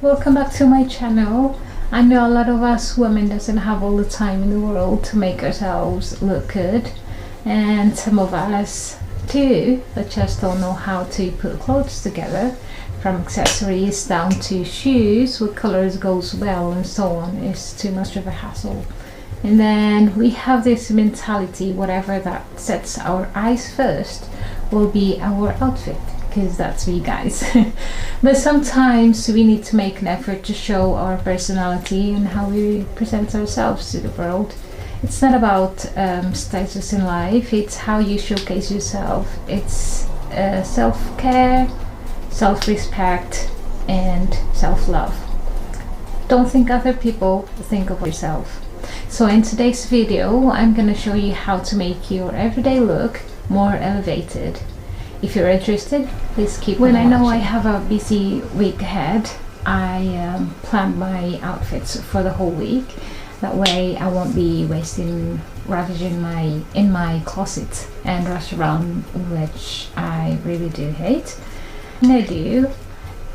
Welcome back to my channel. I know a lot of us women doesn't have all the time in the world to make ourselves look good, and some of us do, but just don't know how to put clothes together, from accessories down to shoes, what colors goes well and so on. It's too much of a hassle. And then we have this mentality, whatever that sets our eyes first will be our outfit, because that's me, guys. But sometimes we need to make an effort to show our personality and how we present ourselves to the world. It's not about status in life, it's how you showcase yourself. It's self-care, self-respect and self-love. Don't think other people, think of yourself. So in today's video I'm gonna show you how to make your everyday look more elevated. If you're interested, please keep on watching. I know I have a busy week ahead, I plan my outfits for the whole week. That way I won't be ravaging my closet and rush around, which I really do hate. What I do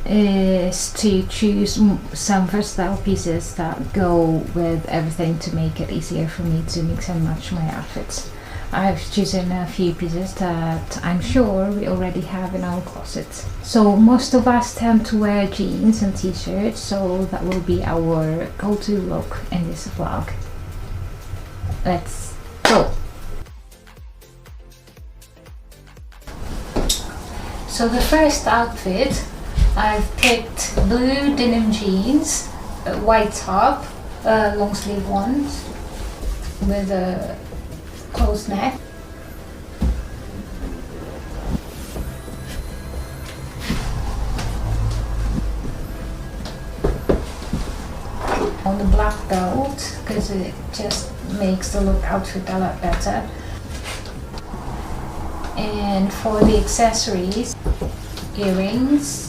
is to choose some versatile pieces that go with everything to make it easier for me to mix and match my outfits. I've chosen a few pieces that I'm sure we already have in our closets. So most of us tend to wear jeans and t-shirts, so that will be our go-to look in this vlog. Let's go! So the first outfit, I've picked blue denim jeans, a white top, long sleeve ones with a closed neck. On the black belt, because it just makes the look outfit a lot better. And for the accessories, earrings,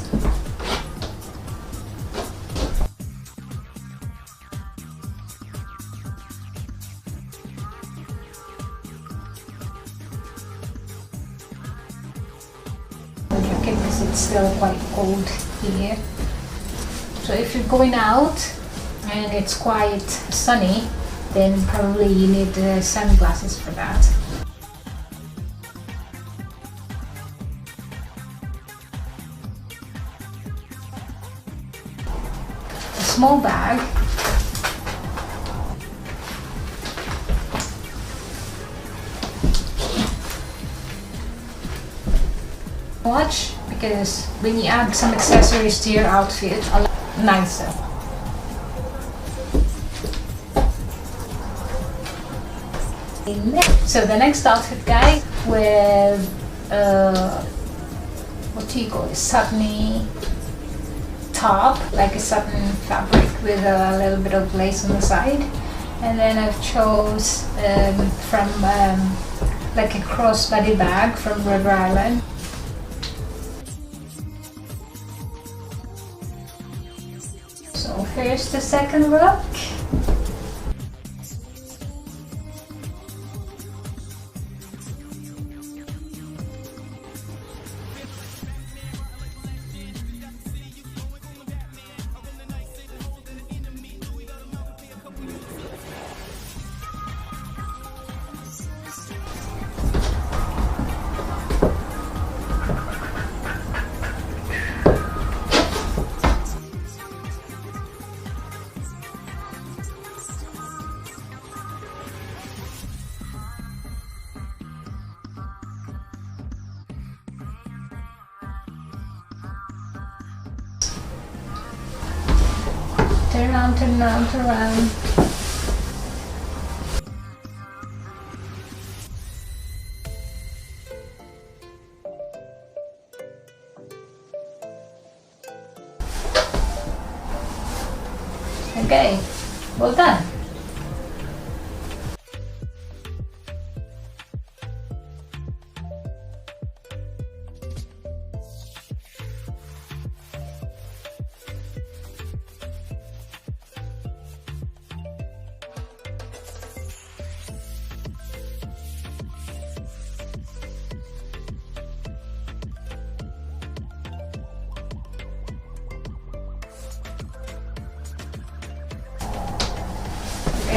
because it's still quite cold here. So if you're going out and it's quite sunny, then probably you need sunglasses for that. A small bag, watch, because when you add some accessories to your outfit, a lot nicer. So the next outfit, guys, with what do you call it, satiny top, like a satin fabric with a little bit of lace on the side. And then I've chose from like a crossbody bag from River Island. So here's the second look. Turn around, turn around, turn around. Okay, well done.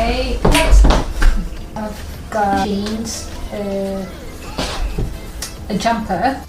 Okay, next I've got jeans, a jumper.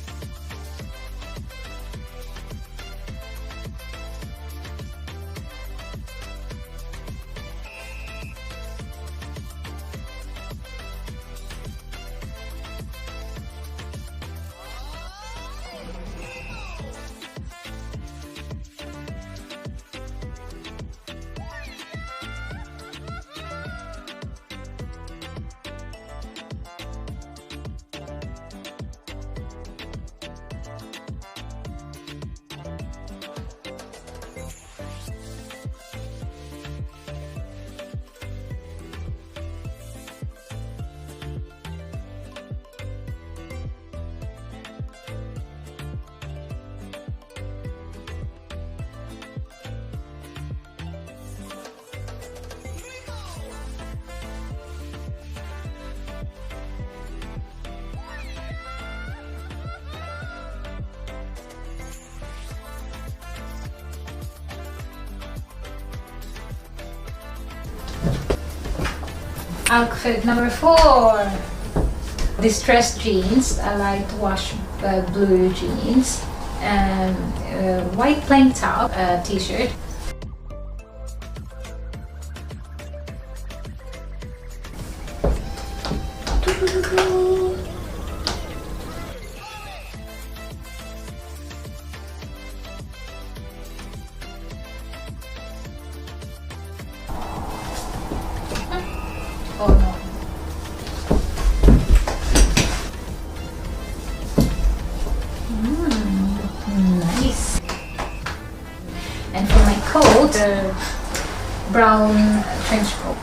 Outfit number 4. Distressed jeans. I like to wash blue jeans and white plain top t-shirt. Oh no. Nice. And for my coat, brown trench coat.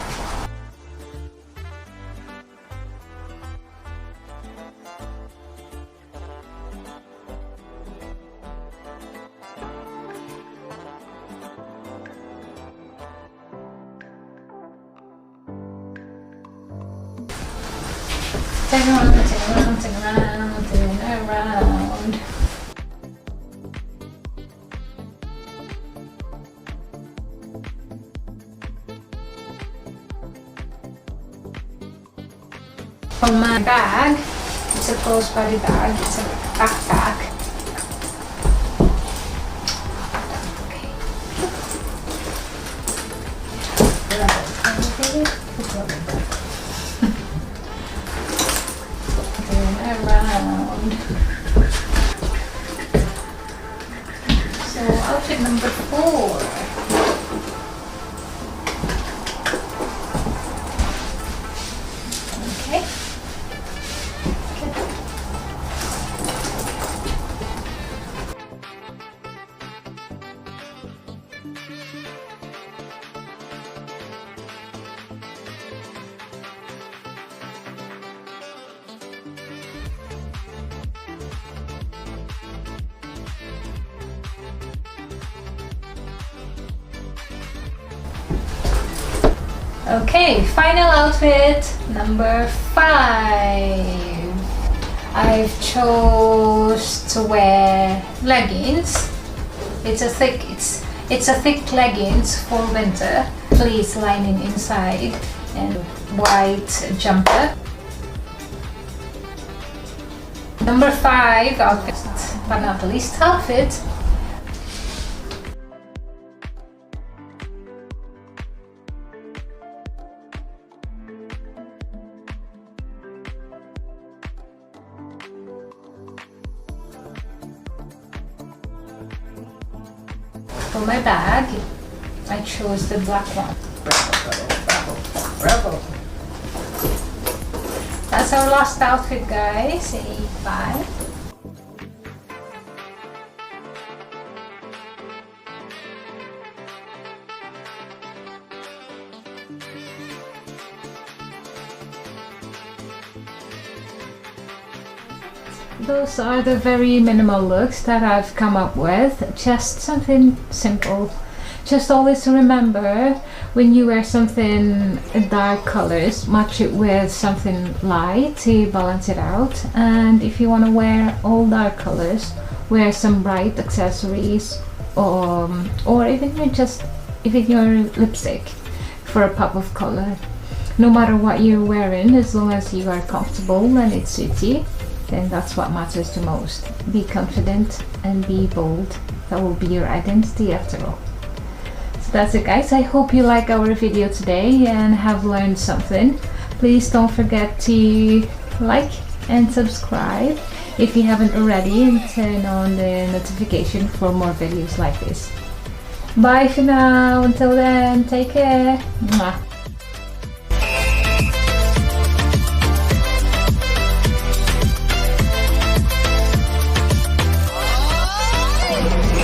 Turn around, turn around, turn around, turn around. For my bag, it's a crossbody bag, it's a backpack. Around. So outfit number 4. Okay. Okay, final outfit number 5. I've chose to wear leggings. It's a thick leggings for winter, fleece lining inside, and white jumper. Number 5 outfit, but not the least outfit. For my bag, I chose the black one. Bravo, bravo, bravo, bravo. That's our last outfit, guys. Say bye. Those are the very minimal looks that I've come up with. Just something simple. Just always remember, when you wear something dark colors, match it with something light to balance it out. And if you want to wear all dark colors, wear some bright accessories, or even your lipstick. for a pop of color. No matter what you're wearing, as long as you are comfortable and it suits you, then that's what matters the most. Be confident and be bold. That will be your identity after all. So that's it, guys. I hope you like our video today and have learned something. Please don't forget to like and subscribe if you haven't already, and turn on the notification for more videos like this. Bye for now. Until then, take care. Mwah.